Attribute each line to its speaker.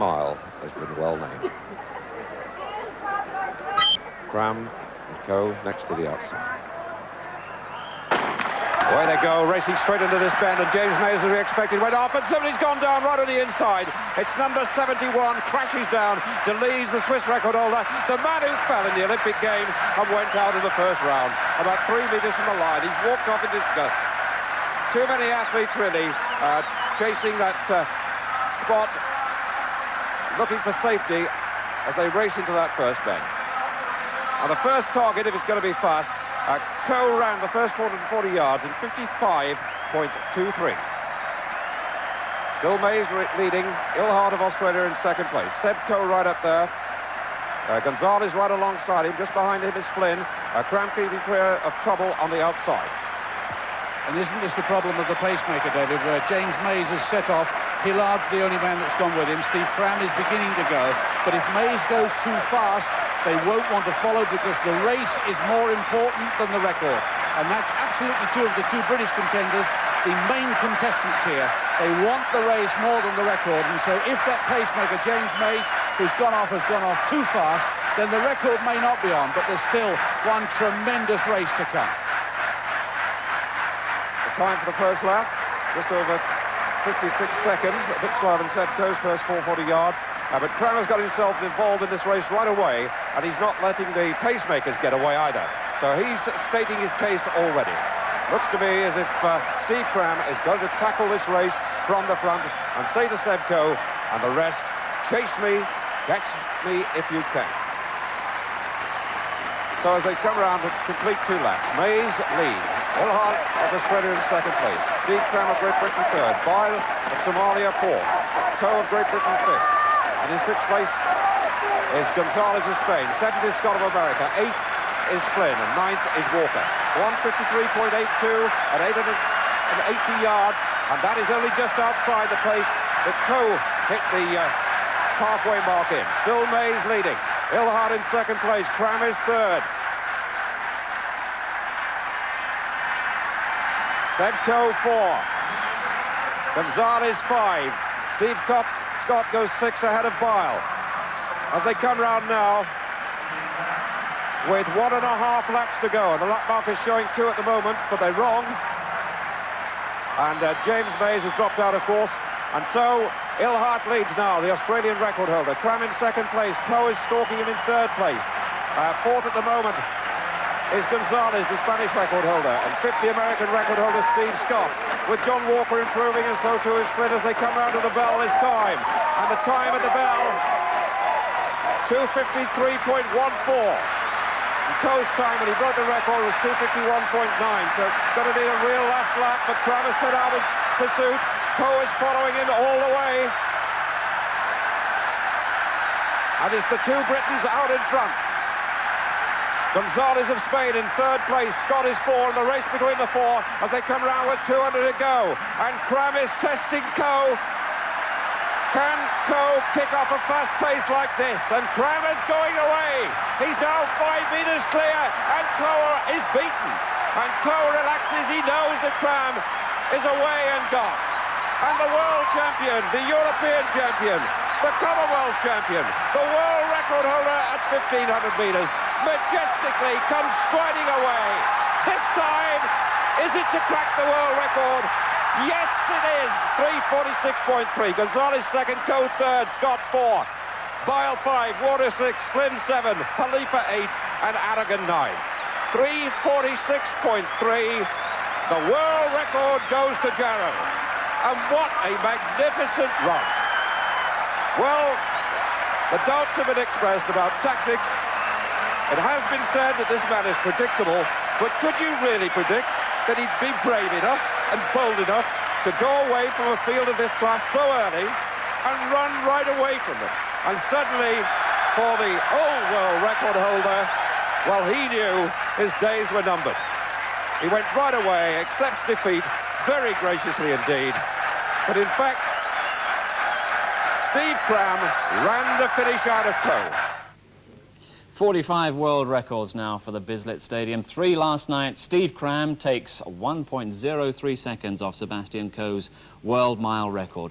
Speaker 1: mile has been well named. Cram and Co. next to the outside. Away they go, racing straight into this bend, and James Mays, as we expected, went off, and somebody's gone down right on the inside. It's number 71, crashes down, delays the Swiss record holder, the man who fell in the Olympic Games and went out in the first round, about 3 meters from the line. He's walked off in disgust. Too many athletes, really, chasing that spot, looking for safety as they race into that first bend. And the first target, if it's going to be fast, Co ran the first 440 yards in 55.23. Still Mays leading, Ilhart of Australia in second place. Seb Co right up there. Gonzalez right alongside him. Just behind him is Flynn. Cram keeping clear of trouble on the outside.
Speaker 2: And isn't this the problem of the pacemaker, David, where James Mays has set off, Hillard's the only man that's gone with him, Steve Cram is beginning to go, but if Mays goes too fast, they won't want to follow because the race is more important than the record. And that's absolutely true of the two British contenders, the main contestants here. They want the race more than the record, and so if that pacemaker, James Mays, who's gone off, has gone off too fast, then the record may not be on, but there's still one tremendous race to come.
Speaker 1: Time for the first lap, just over 56 seconds, a bit slower than Seb Co's first 440 yards, but Cram has got himself involved in this race right away, and he's not letting the pacemakers get away either. So he's stating his case already. Looks to me as if Steve Cram is going to tackle this race from the front and say to Seb Co and the rest, chase me, catch me if you can. So as they come around to complete 2 laps, Mays leads. Ilhart of Australia in second place. Steve Cram of Great Britain third. Bile of Somalia fourth. Co of Great Britain fifth. And in sixth place is Gonzalez of Spain. Seventh is Scott of America. Eighth is Flynn. And ninth is Walker. 153.82 at 880 yards. And that is only just outside the place that Co hit the halfway mark in. Still Mays leading. Ilhart in second place. Cram is third. Seb Co 4. Gonzalez 5. Steve Scott goes 6 ahead of Bile. As they come round now with 1.5 laps to go, and the lap mark is showing 2 at the moment, but they're wrong. And James Mays has dropped out, of course, and so Ilhart leads now, the Australian record holder. Cram in second place. Co is stalking him in third place. Fourth at the moment is Gonzalez, the Spanish record holder, and fifth, the American record holder, Steve Scott, with John Walker improving, and so too is Flynn as they come round to the bell this time. And the time at the bell, 2:53.14. And Co's time when he broke the record was 2:51.9, so it's going to need a real last lap, but Cram has set out in pursuit. Co is following him all the way. And it's the 2 Britons out in front. Gonzalez of Spain in third place. Scott is 4 in the race between the 4 as they come round with 200 to go. And Cram is testing Co. Can Co kick off a fast pace like this? And Cram is going away. He's now 5 meters clear, and Co is beaten. And Co relaxes. He knows that Cram is away and gone. And the world champion, the European champion, the Commonwealth champion, the world record holder at 1,500 meters, majestically comes striding away. This time, is it to crack the world record? Yes, it is. 3:46.3. Gonzalez second, Co third, Scott 4, Bile 5, Water 6, Flynn 7, Khalifa 8, and Aragon 9. 3:46.3. The world record goes to Jarrow. And what a magnificent run. Well, the doubts have been expressed about tactics. It has been said that this man is predictable, but could you really predict that he'd be brave enough and bold enough to go away from a field of this class so early and run right away from them? And suddenly, for the old world record holder, well, he knew his days were numbered. He went right away, accepts defeat, very graciously indeed. But in fact, Steve Cram ran the finish out of Co.
Speaker 3: 45 world records now for the Bislett Stadium. 3 last night. Steve Cram takes 1.03 seconds off Sebastian Coe's world mile record.